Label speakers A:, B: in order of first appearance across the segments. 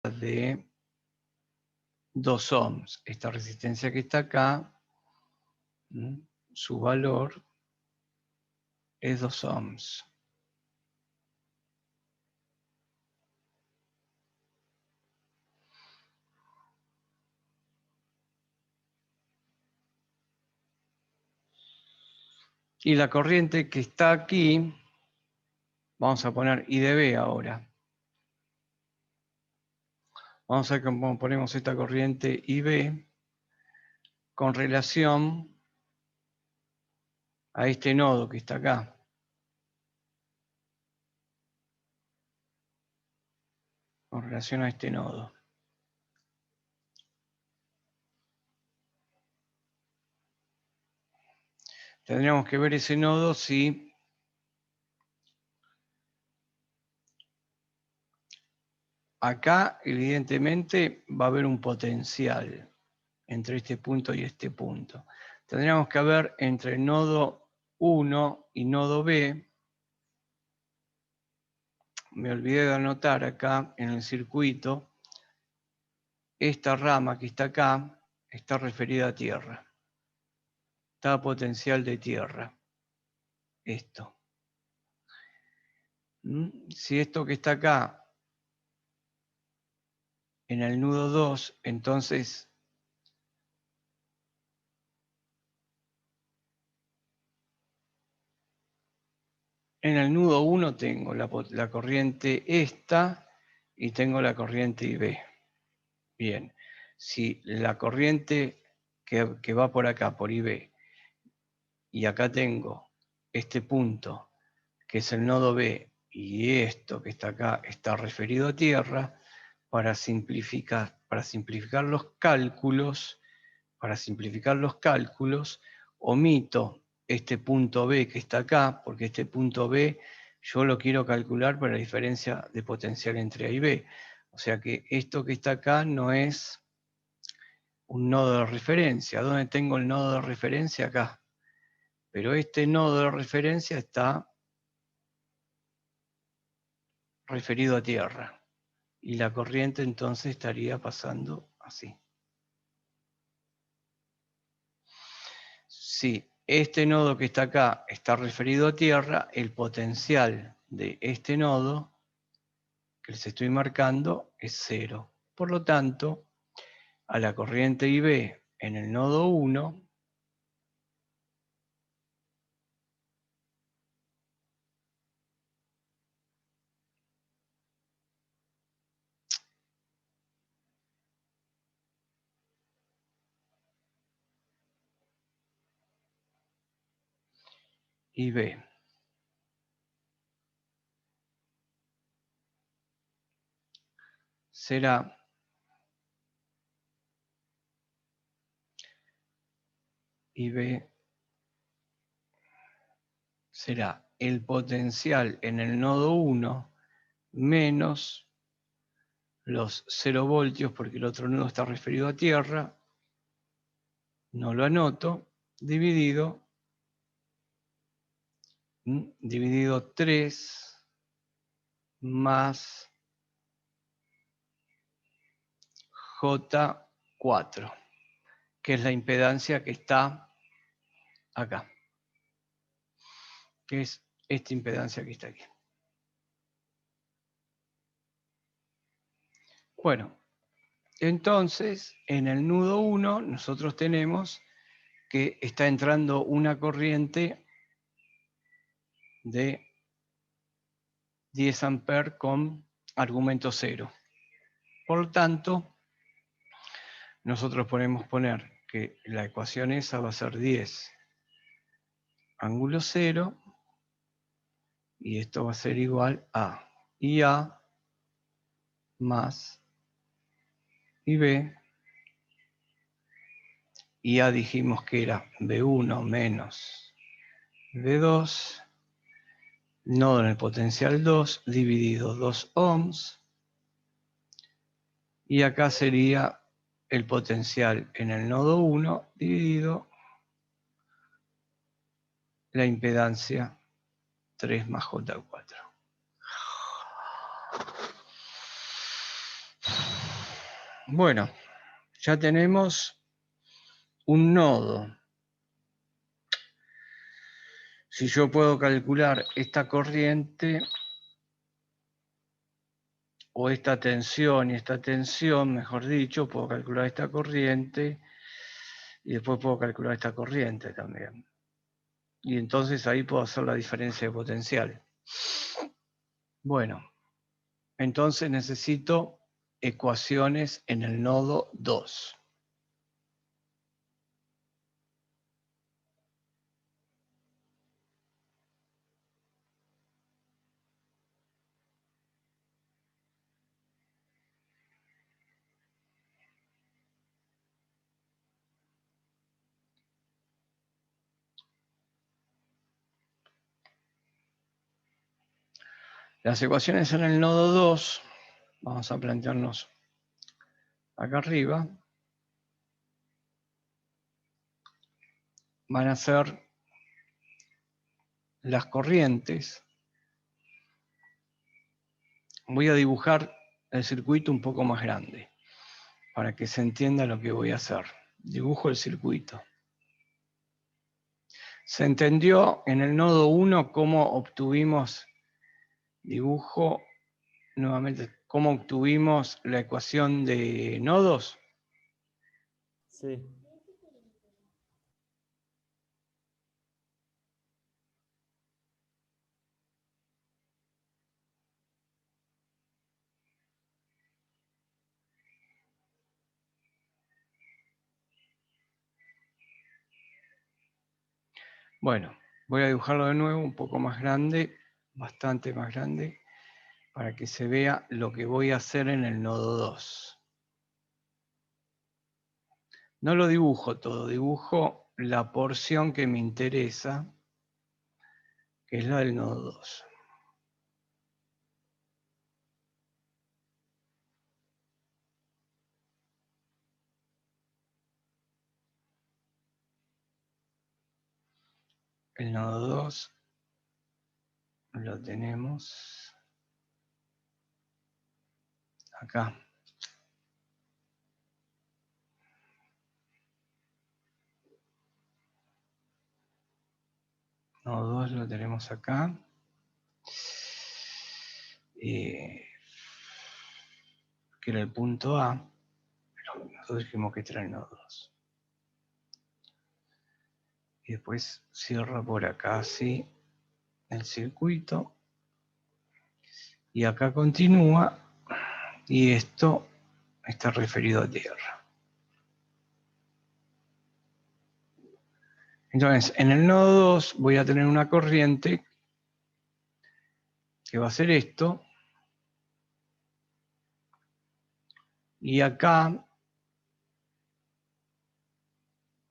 A: de 2 ohms. Esta resistencia que está acá, su valor es 2 ohms. Y la corriente que está aquí, vamos a poner I de B ahora. Vamos a ver cómo ponemos esta corriente IB con relación a este nodo que está acá. Con relación a este nodo. Tendríamos que ver ese nodo si acá, evidentemente, va a haber un potencial entre este punto y este punto. Tendríamos que ver entre nodo 1 y nodo B. Me olvidé de anotar acá en el circuito, esta rama que está acá está referida a tierra. Está a potencial de tierra. Esto. Si esto que está acá en el nudo 2, entonces en el nudo 1 tengo la corriente esta y tengo la corriente IB. Bien, si la corriente que va por acá, por IB, y acá tengo este punto, que es el nodo B, y esto que está acá está referido a tierra, para simplificar los cálculos, omito este punto B que está acá, porque este punto B yo lo quiero calcular para la diferencia de potencial entre A y B. O sea que esto que está acá no es un nodo de referencia. ¿Dónde tengo el nodo de referencia? Acá. Pero este nodo de referencia está referido a tierra. Y la corriente entonces estaría pasando así. Si este nodo que está acá está referido a tierra, el potencial de este nodo que les estoy marcando es 0. Por lo tanto, a la corriente IB en el nodo 1, IB será el potencial en el nodo 1 menos los 0 voltios, porque el otro nodo está referido a tierra, no lo anoto, dividido 3 más J4, que es la impedancia que está acá, que es esta impedancia que está aquí. Bueno, entonces en el nudo 1 nosotros tenemos que está entrando una corriente de 10 amperes con argumento 0. Por lo tanto, nosotros podemos poner que la ecuación esa va a ser 10 ángulo 0, y esto va a ser igual a IA más IB. IA dijimos que era B1 menos B2, nodo en el potencial 2, dividido 2 ohms, y acá sería el potencial en el nodo 1 dividido la impedancia 3 más J4. Bueno, ya tenemos un nodo. Si yo puedo calcular esta corriente, o esta tensión y esta tensión, mejor dicho, puedo calcular esta corriente y después puedo calcular esta corriente también. Y entonces ahí puedo hacer la diferencia de potencial. Bueno, entonces necesito ecuaciones en el nodo 2. Las ecuaciones en el nodo 2, vamos a plantearnos acá arriba, van a ser las corrientes. Voy a dibujar el circuito un poco más grande para que se entienda lo que voy a hacer. Dibujo el circuito. ¿Se entendió en el nodo 1 cómo obtuvimos, dibujo nuevamente, cómo obtuvimos la ecuación de nodos?
B: Sí.
A: Bueno, voy a dibujarlo de nuevo un poco más grande, bastante más grande, para que se vea lo que voy a hacer en el nodo 2. No lo dibujo todo, dibujo la porción que me interesa, que es la del nodo 2. El nodo 2 lo tenemos acá. Nodo 2 lo tenemos acá. Que era el punto A, pero nosotros dijimos que era el nodo 2. Y después cierra por acá así el circuito. Y acá continúa. Y esto está referido a tierra. Entonces, en el nodo 2 voy a tener una corriente que va a ser esto. Y acá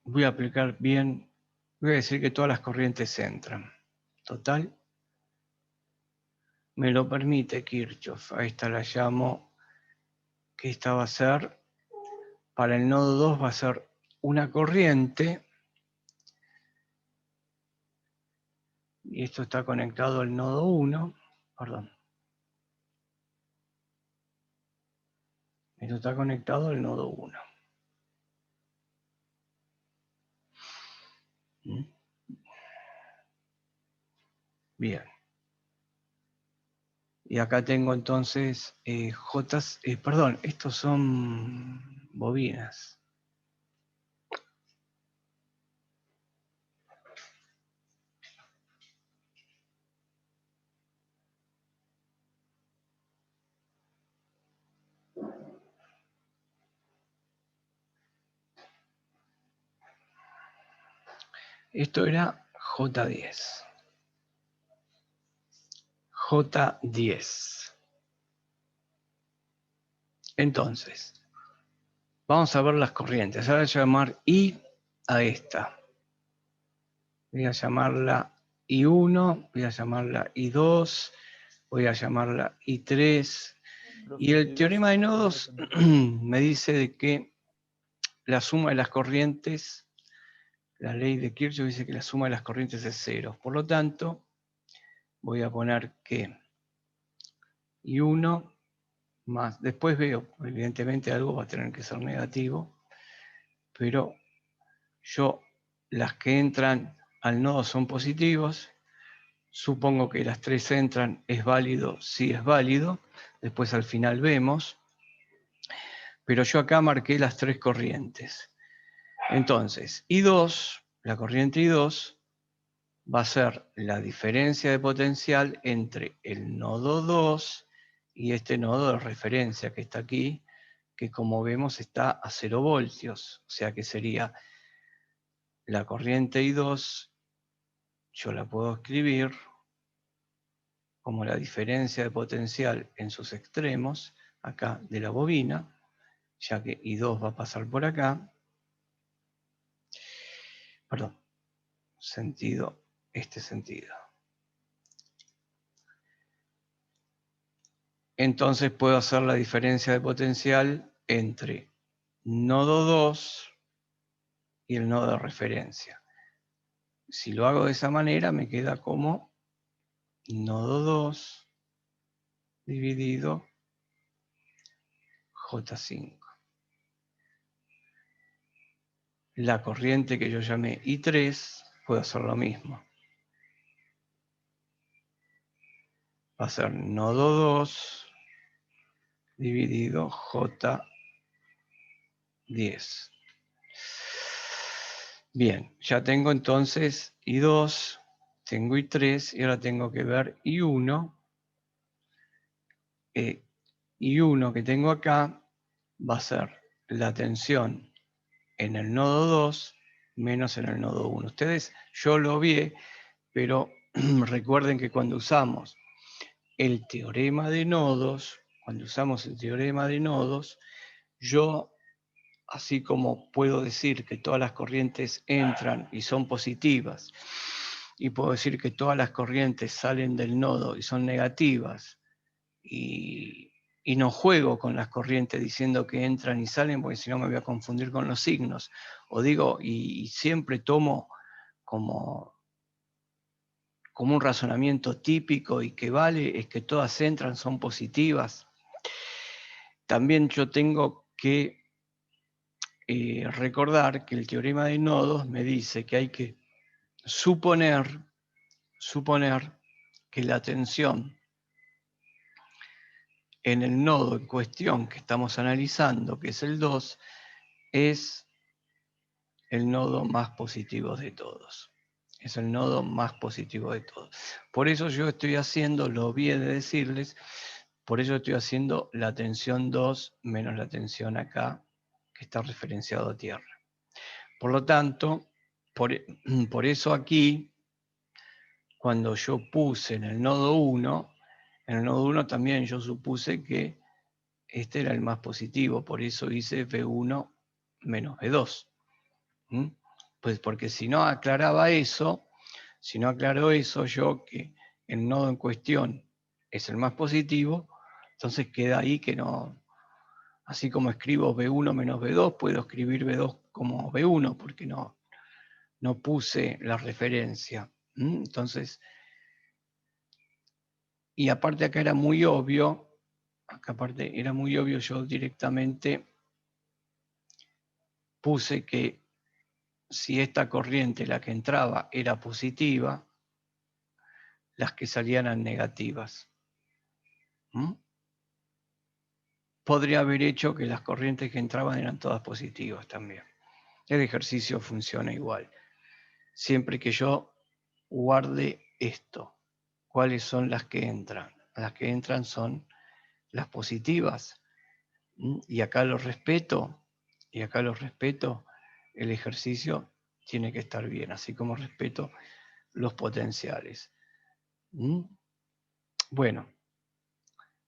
A: voy a aplicar bien, voy a decir que todas las corrientes entran. Total, me lo permite Kirchhoff. A esta la llamo, que esta va a ser, para el nodo 2 va a ser una corriente. Y esto está conectado al nodo 1, perdón. Esto está conectado al nodo 1. Bien. Y acá tengo entonces perdón, estos son bobinas. Esto era J10. J10. Entonces, vamos a ver las corrientes. Ahora voy a llamar I a esta. Voy a llamarla I1, voy a llamarla I2, voy a llamarla I3. Y
B: Profe,
A: el
B: I2
A: teorema de
B: no lo
A: nodos
B: conozco.
A: me dice de que la suma de las corrientes, la ley de Kirchhoff dice que la suma de las corrientes es cero. Por lo tanto, voy a poner que I1 más. Después veo, evidentemente algo va a tener que ser negativo, pero las que entran al nodo son positivos. Supongo que las 3 entran, ¿es válido? Sí, es válido. Después al final vemos. Pero yo acá marqué las 3 corrientes. Entonces, I2, la corriente I2, va a ser la diferencia de potencial entre el nodo 2 y este nodo de referencia que está aquí, que como vemos está a 0 voltios. O sea que sería la corriente I2, yo la puedo escribir como la diferencia de potencial en sus extremos, acá de la bobina, ya que I2 va a pasar por acá. Perdón, este sentido. Entonces puedo hacer la diferencia de potencial entre nodo 2 y el nodo de referencia. Si lo hago de esa manera, me queda como nodo 2 dividido J5. La corriente que yo llamé I3, puedo hacer lo mismo. Va a ser nodo 2 dividido J10. Bien, ya tengo entonces I2, tengo I3 y ahora tengo que ver I1. I1 que tengo acá va a ser la tensión en el nodo 2 menos en el nodo 1. Ustedes, yo lo vi, pero recuerden que cuando usamos el teorema de nodos, yo, así como puedo decir que todas las corrientes entran y son positivas, y puedo decir que todas las corrientes salen del nodo y son negativas, y no juego con las corrientes diciendo que entran y salen, porque si no me voy a confundir con los signos. O digo, y siempre tomo como un razonamiento típico y que vale, es que todas entran, son positivas. También yo tengo que recordar que el teorema de nodos me dice que hay que suponer que la tensión en el nodo en cuestión que estamos analizando, que es el 2, es el nodo más positivo de todos. Es el nodo más positivo de todos. Por eso yo estoy haciendo, lo olvidé de decirles, por eso estoy haciendo la tensión 2 menos la tensión acá, que está referenciado a tierra. Por lo tanto, por eso aquí, cuando yo puse en el nodo 1, en el nodo 1 también yo supuse que este era el más positivo, por eso hice V1 menos V2. Pues porque si no aclaraba eso, si no aclaro eso yo, que el nodo en cuestión es el más positivo, entonces queda ahí que no, así como escribo V1 menos V2, puedo escribir V2 como V1, porque no puse la referencia. Entonces, y aparte acá era muy obvio, yo directamente puse que si esta corriente, la que entraba, era positiva, las que salían eran negativas. Podría haber hecho que las corrientes que entraban eran todas positivas también. El ejercicio funciona igual. Siempre que yo guarde esto, ¿cuáles son las que entran? Las que entran son las positivas. Y acá lo respeto, el ejercicio tiene que estar bien, así como respeto los potenciales. Bueno,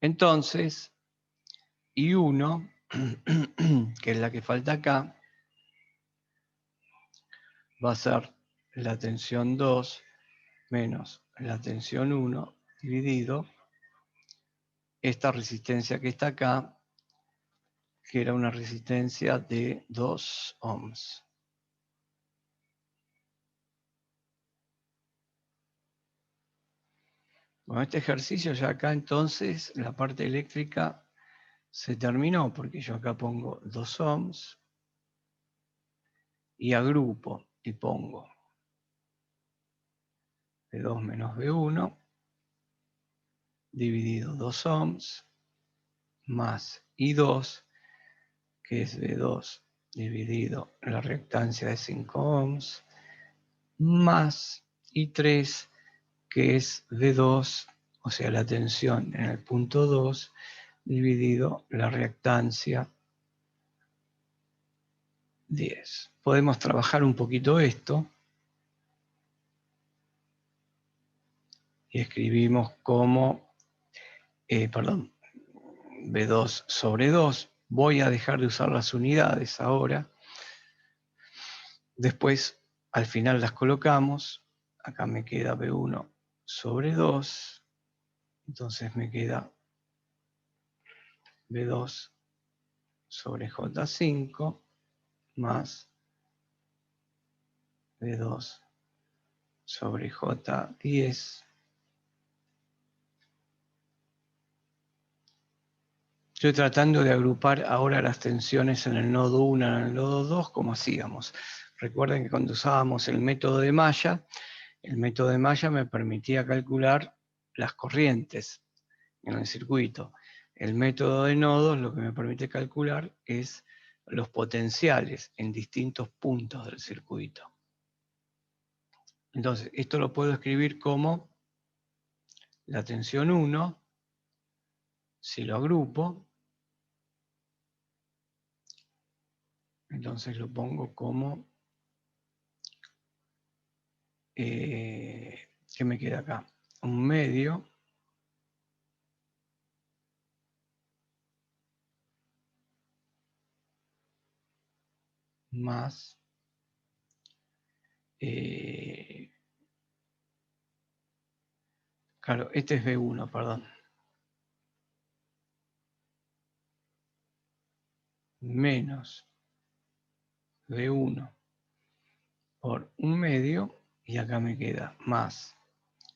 A: entonces, I1, que es la que falta acá, va a ser la tensión 2 menos la tensión 1 dividido esta resistencia que está acá, que era una resistencia de 2 ohms. Bueno, este ejercicio ya acá entonces, la parte eléctrica se terminó porque yo acá pongo 2 ohms y agrupo y pongo V2 menos V1 dividido 2 ohms más I2, que es V2 dividido la reactancia de 5 ohms, más I3, que es V2, o sea, la tensión en el punto 2, dividido la reactancia 10. Podemos trabajar un poquito esto y escribimos como, V2 sobre 2. Voy a dejar de usar las unidades ahora. Después, al final las colocamos. Acá me queda V1 sobre 2. Entonces me queda V2 sobre J5 más V2 sobre J10. Estoy tratando de agrupar ahora las tensiones en el nodo 1 y en el nodo 2 como hacíamos. Recuerden que cuando usábamos el método de malla me permitía calcular las corrientes en el circuito. El método de nodos lo que me permite calcular es los potenciales en distintos puntos del circuito. Entonces, esto lo puedo escribir como la tensión 1, si lo agrupo, entonces lo pongo como, ¿qué me queda acá? Un medio más claro, este es V1, perdón. Menos V1 por un medio, y acá me queda más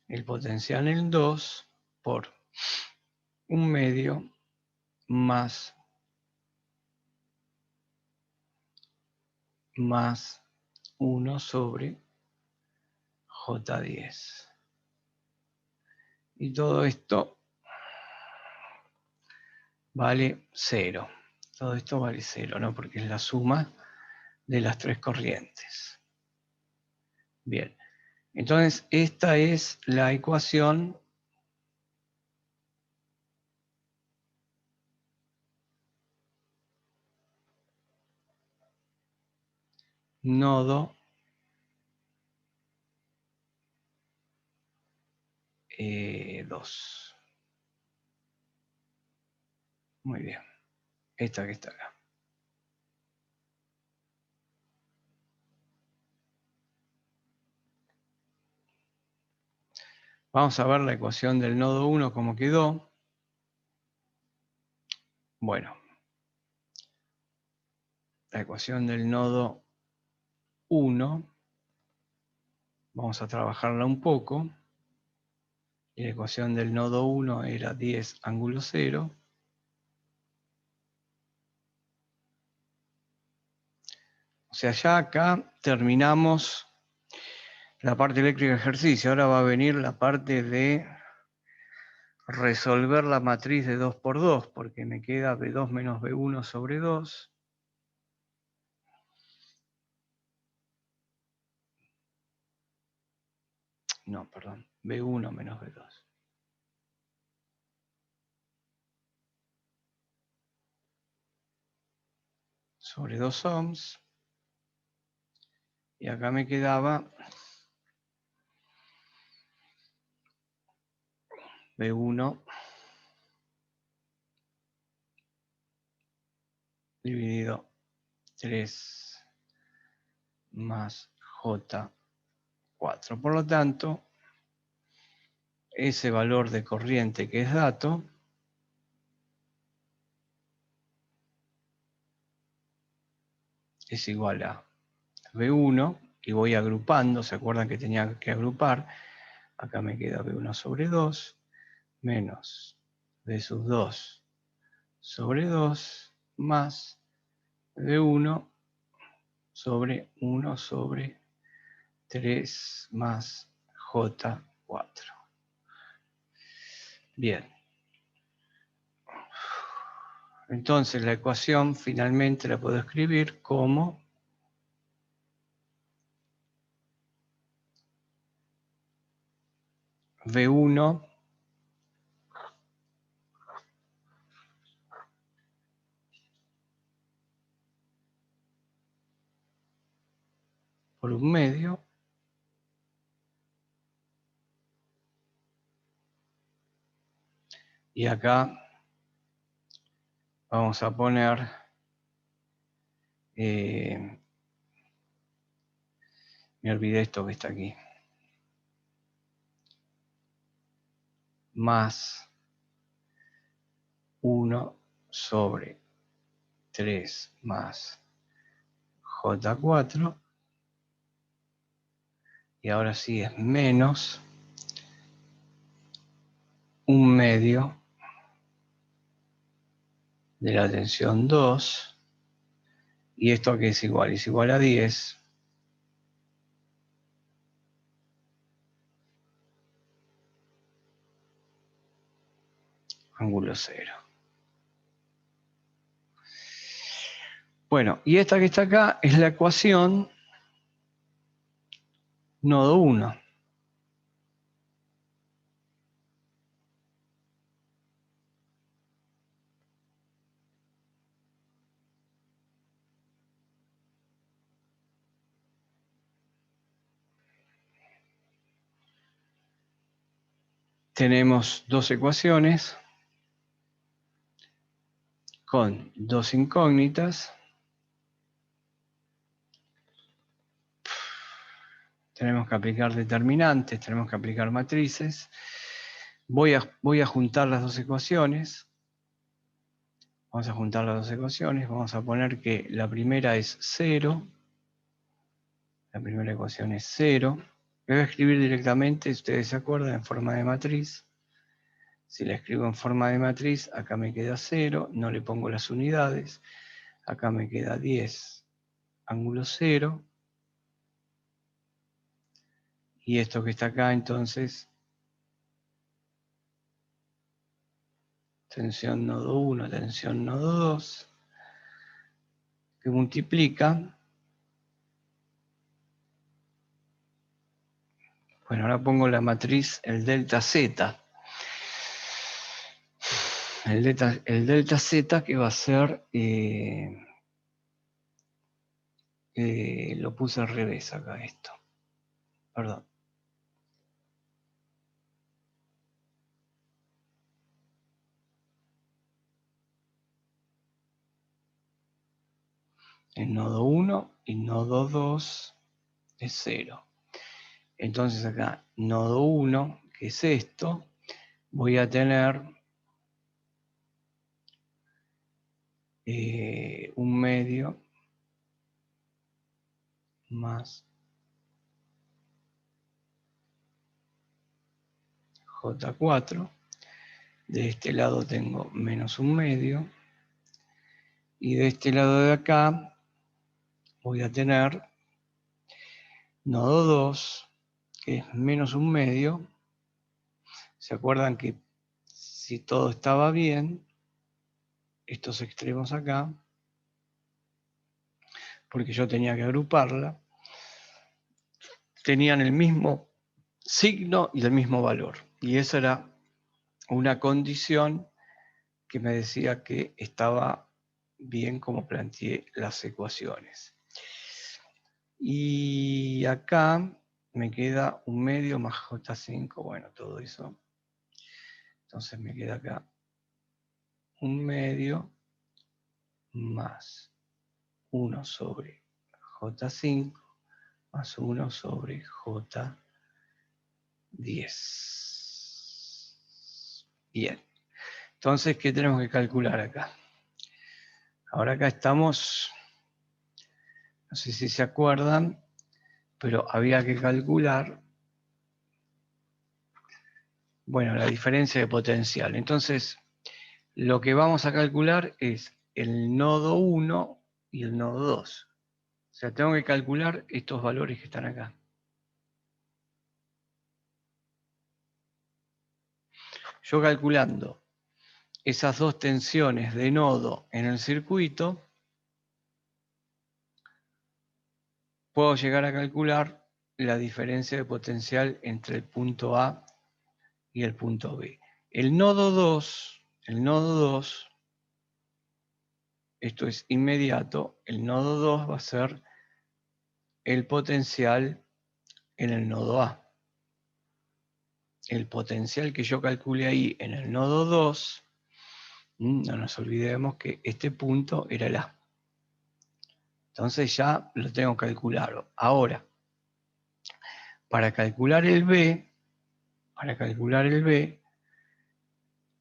A: el potencial en 2 por un medio más 1 sobre J10. Y todo esto vale 0. Todo esto vale 0, ¿no? Porque es la suma de las tres corrientes. Bien. Entonces, esta es la ecuación nodo 2. Muy bien. Esta que está acá. Vamos a ver la ecuación del nodo 1 cómo quedó. Bueno, la ecuación del nodo 1, vamos a trabajarla un poco. Y la ecuación del nodo 1 era 10 ángulo 0. O sea, ya acá terminamos la parte eléctrica de ejercicio. Ahora va a venir la parte de resolver la matriz de 2 por 2, porque me queda V2 menos V1 sobre 2. No, perdón, V1 menos V2. Sobre 2 ohms. Y acá me quedaba V1 dividido 3 más J4. Por lo tanto, ese valor de corriente que es dato es igual a V1, y voy agrupando, ¿se acuerdan que tenía que agrupar? Acá me queda V1 sobre 2 menos V sub 2 sobre 2 más V1 sobre 1 sobre 3 más J4. Bien. Entonces la ecuación finalmente la puedo escribir como V1 por 1/2 y acá vamos a poner me olvidé esto que está aquí, más 1 sobre 3 más J4, y ahora sí es menos 1/2 de la tensión 2, y esto aquí es igual a 10 ángulo 0. Bueno, y esta que está acá es la ecuación nodo 1. Tenemos dos ecuaciones con dos incógnitas. Tenemos que aplicar determinantes, tenemos que aplicar matrices. Voy a juntar las dos ecuaciones. Vamos a juntar las dos ecuaciones. Vamos a poner que la primera es 0. La primera ecuación es 0. La voy a escribir directamente, ustedes se acuerdan, en forma de matriz. Si la escribo en forma de matriz, acá me queda 0. No le pongo las unidades. Acá me queda 10 ángulo 0. Y esto que está acá, entonces, tensión nodo 1, tensión nodo 2, que multiplica. Bueno, ahora pongo la matriz, el delta Z. El delta Z que va a ser, lo puse al revés acá esto. Perdón. En nodo 1 y nodo 2 es 0. Entonces acá, nodo 1, que es esto, voy a tener 1/2 más J4. De este lado tengo menos 1/2. Y de este lado de acá voy a tener nodo 2, que es menos 1/2. ¿Se acuerdan que si todo estaba bien, estos extremos acá, porque yo tenía que agruparla, tenían el mismo signo y el mismo valor? Y esa era una condición que me decía que estaba bien como planteé las ecuaciones. Y acá me queda 1/2 más J5, bueno, todo eso. Entonces me queda acá 1/2 más 1 sobre J5 más 1 sobre J10. Bien. Entonces, ¿qué tenemos que calcular acá? Ahora acá estamos, no sé si se acuerdan, pero había que calcular, bueno, la diferencia de potencial. Entonces, Lo que vamos a calcular es el nodo 1 y el nodo 2. O sea, tengo que calcular estos valores que están acá. Yo calculando esas dos tensiones de nodo en el circuito, puedo llegar a calcular la diferencia de potencial entre el punto A y el punto B. El nodo 2, esto es inmediato, el nodo 2 va a ser el potencial en el nodo A. El potencial que yo calcule ahí en el nodo 2, no nos olvidemos que este punto era el A. Entonces ya lo tengo calculado. Ahora, para calcular el B,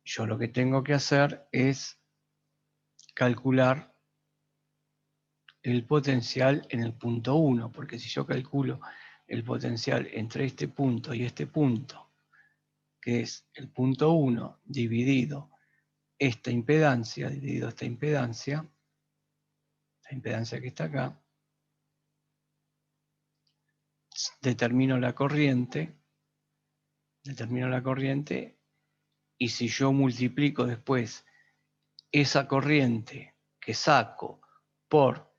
A: yo lo que tengo que hacer es calcular el potencial en el punto 1, porque si yo calculo el potencial entre este punto y este punto, que es el punto 1 dividido esta impedancia, esta impedancia que está acá, determino la corriente, y si yo multiplico después esa corriente que saco por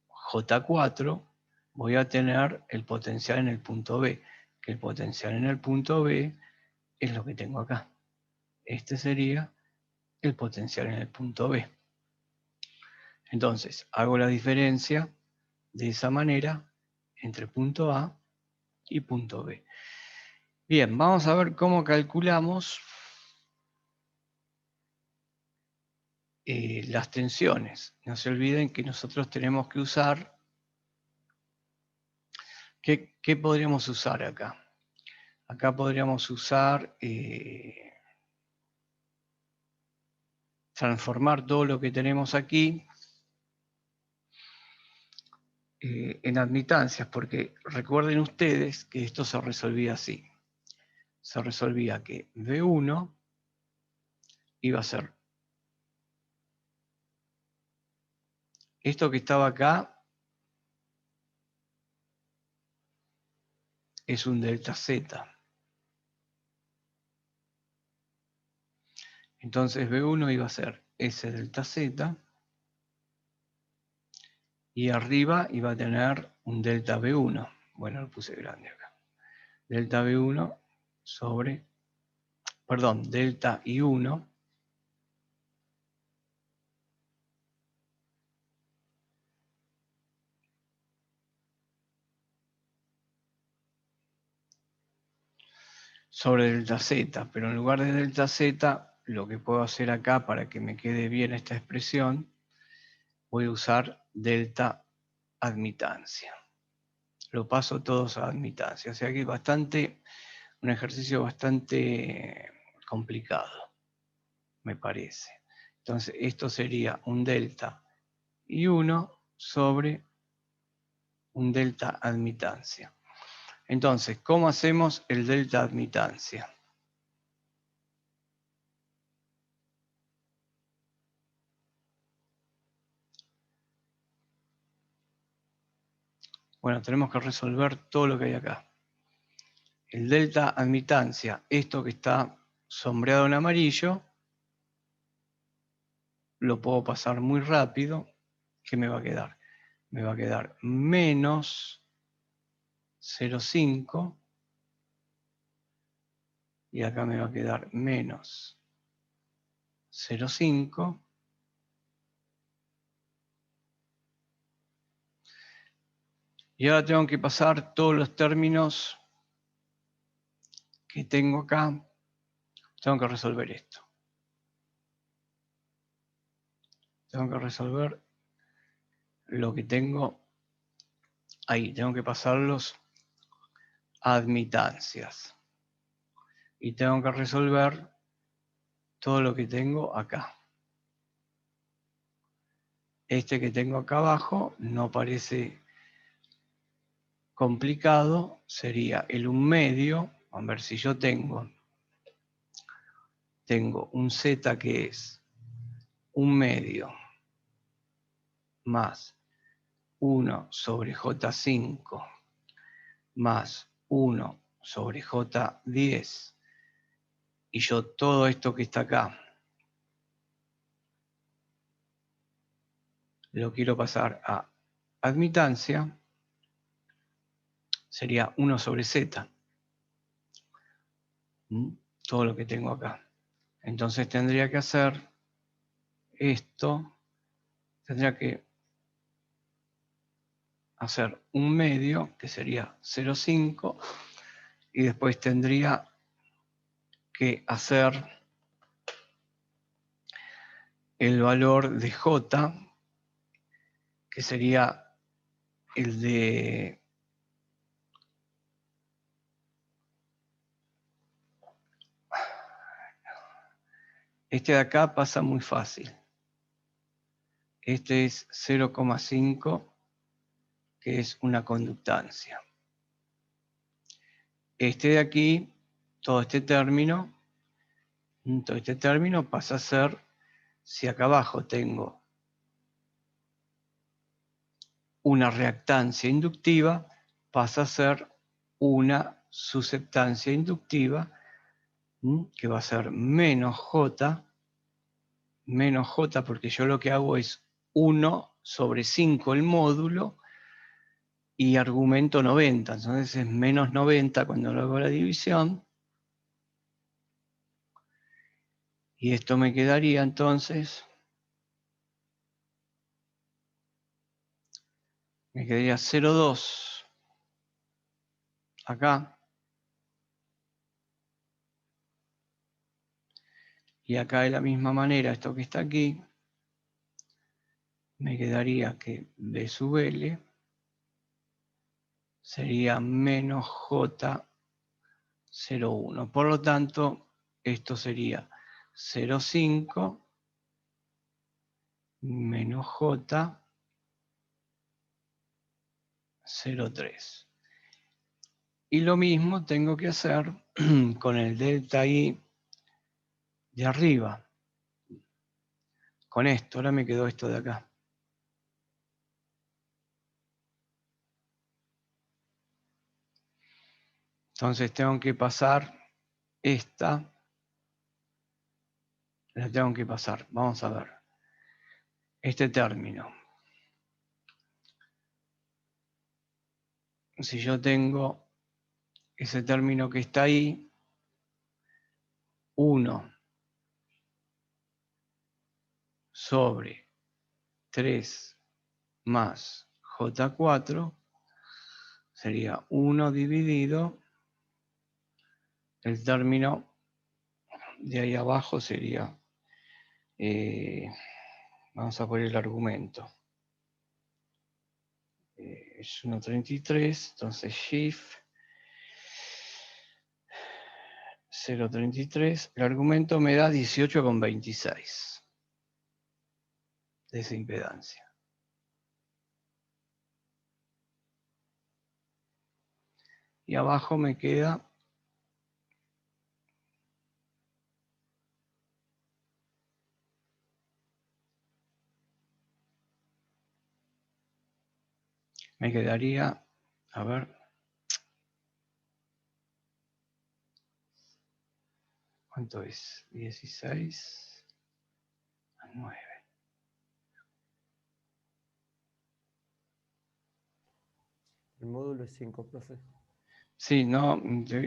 A: J4, voy a tener el potencial en el punto B, que el potencial en el punto B es lo que tengo acá. Este sería el potencial en el punto B. Entonces, hago la diferencia de esa manera entre punto A y punto B. Bien, vamos a ver cómo calculamos las tensiones. No se olviden que nosotros tenemos que usar... ¿Qué podríamos usar acá? Acá podríamos usar... transformar todo lo que tenemos aquí en admitancias, porque recuerden ustedes que esto se resolvía así. Se resolvía que V1 iba a ser esto que estaba acá, es un delta Z. Entonces V1 iba a ser ese delta Z, y arriba iba a tener un delta V1. Bueno, lo puse grande acá. Delta V1 sobre, perdón, delta I1 sobre delta Z, pero en lugar de delta Z, lo que puedo hacer acá para que me quede bien esta expresión, voy a usar delta admitancia. Lo paso todos a admitancia, o sea que es un ejercicio bastante complicado, me parece. Entonces, esto sería un delta I1 sobre un delta admitancia. Entonces, ¿cómo hacemos el delta admitancia? Bueno, tenemos que resolver todo lo que hay acá. El delta admitancia, esto que está sombreado en amarillo, lo puedo pasar muy rápido. ¿Qué me va a quedar? Me va a quedar menos 0,5 y acá me va a quedar menos 0,5. Y ahora tengo que pasar todos los términos que tengo acá. Tengo que resolver esto. Tengo que resolver lo que tengo ahí. Tengo que pasarlos a admitancias. Y tengo que resolver todo lo que tengo acá. Este que tengo acá abajo no parece complicado, sería el 1 medio. A ver si yo tengo tengo un Z que es 1/2 más 1 sobre J5 más 1 sobre J10, y yo todo esto que está acá lo quiero pasar a admitancia, sería 1 sobre Z. Todo lo que tengo acá. Entonces tendría que hacer esto, tendría que hacer 1/2, que sería 0,5, y después tendría que hacer el valor de J, que sería el de este de acá. Pasa muy fácil. Este es 0,5, que es una conductancia. Este de aquí, todo este término pasa a ser, si acá abajo tengo una reactancia inductiva, pasa a ser una susceptancia inductiva, que va a ser menos J, porque yo lo que hago es 1 sobre 5 el módulo y argumento 90, entonces es menos 90 cuando lo hago la división, y esto me quedaría entonces, me quedaría 0,2 acá, y acá de la misma manera esto que está aquí, me quedaría que B sub L sería menos J01. Por lo tanto, esto sería 0,5 menos J03. Y lo mismo tengo que hacer con el delta I de arriba. Con esto, ahora me quedó esto de acá. Entonces tengo que pasar esta, la tengo que pasar. Vamos a ver. Este término. Si yo tengo ese término que está ahí, 1 sobre 3 más J4 sería 1 dividido, el término de ahí abajo sería, vamos a poner el argumento, es 1,33, entonces shift 0,33, el argumento me da 18,26 de esa impedancia. Y abajo me queda me quedaría, a ver, ¿cuánto es? 16 a 9.
B: El módulo es 5, profe.
A: Sí, no,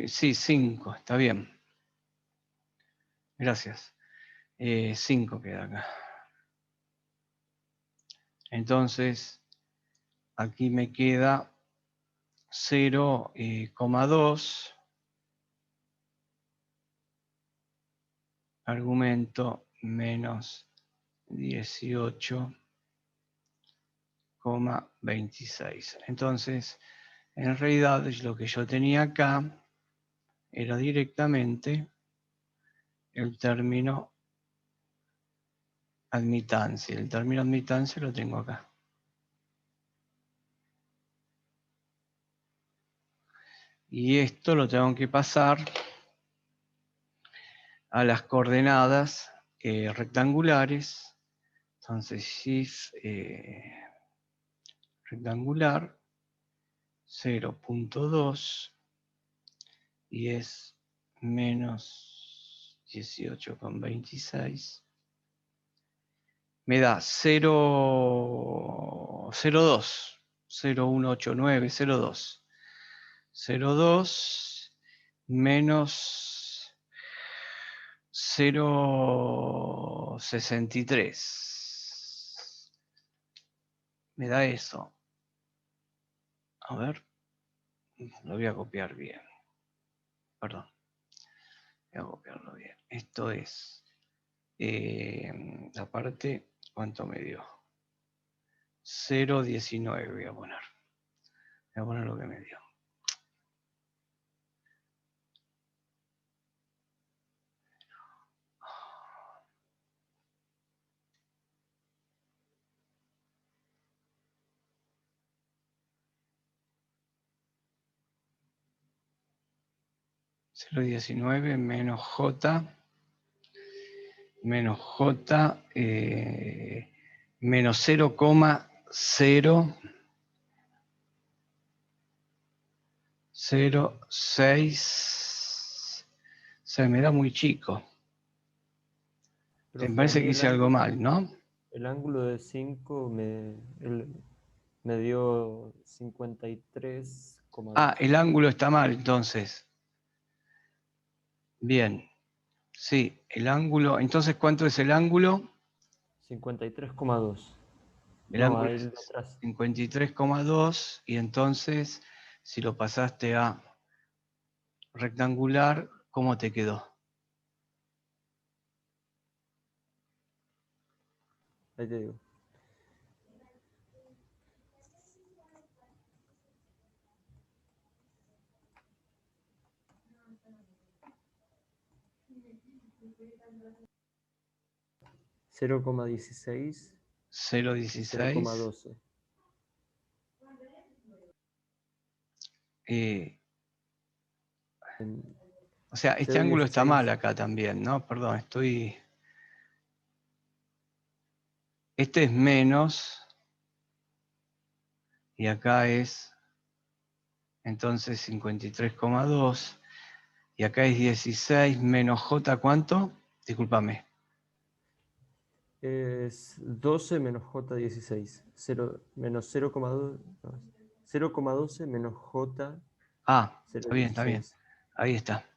A: sí, 5, está bien. Gracias. 5 queda acá. Entonces, aquí me queda 0,2 argumento menos 18,26. Entonces, en realidad lo que yo tenía acá era directamente el término admitancia. El término admitancia lo tengo acá. Y esto lo tengo que pasar a las coordenadas rectangulares. Entonces, shift rectangular 0.2 y es menos 18,26. Me da 0,02, 0,189, 0,2. 0,2 menos 0,63. Me da eso. A ver, lo voy a copiar bien. Perdón. Voy a copiarlo bien. Esto es la parte, ¿cuánto me dio? 0,19 voy a poner. Voy a poner lo que me dio. (0,19) menos J menos 0,006. Se me da muy chico.
B: Profe,
A: Me
B: a
A: parece
B: mí
A: que hice algo mal, ¿no?
B: el ángulo de 5 me dio 53,2.
A: Ah, el ángulo está mal, entonces. Bien. Sí, el ángulo. Entonces, ¿cuánto es el ángulo?
B: 53,2.
A: El
B: No,
A: ángulo
B: ahí de
A: es
B: atrás.
A: 53,2 y entonces, si lo pasaste a rectangular, ¿cómo te quedó?
B: Ahí te digo. (0,16) y
A: 0,16.
B: 0,12.
A: O sea, este ángulo está mal acá también, ¿no? Perdón, estoy... Este es menos y acá es entonces 53,2 y acá es 16 menos J, ¿cuánto? Discúlpame.
B: Es 12 menos J16. Menos 0,2. 0,12 menos J
A: Ah, está bien, está bien.
B: 0,16.
A: Ahí está.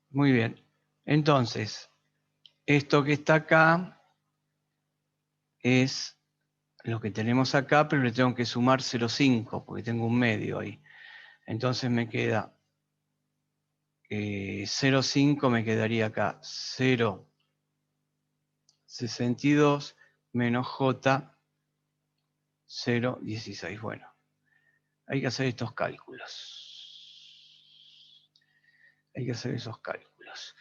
A: Muy bien. Entonces, esto que está acá es lo que tenemos acá, pero le tengo que sumar 0,5 porque tengo un medio ahí. Entonces me queda 0,5, me quedaría acá 0,62 menos J 0,16. Bueno, hay que hacer estos cálculos. Hay que hacer esos cálculos.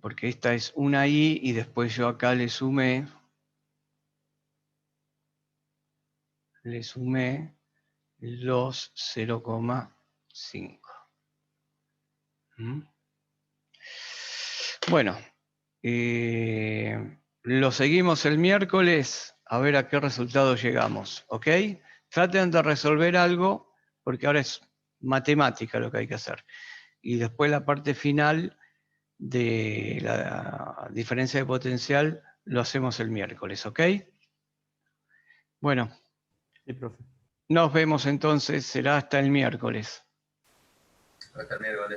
A: Porque esta es una I y después yo acá le sumé los 0,5. Bueno, lo seguimos el miércoles a ver a qué resultado llegamos, ¿ok? Traten de resolver algo porque ahora es matemática lo que hay que hacer. Y después la parte final de la diferencia de potencial lo hacemos el miércoles, ¿ok? Bueno,
B: Sí, profe.
A: nos vemos entonces, será hasta el miércoles.
C: Hasta el miércoles.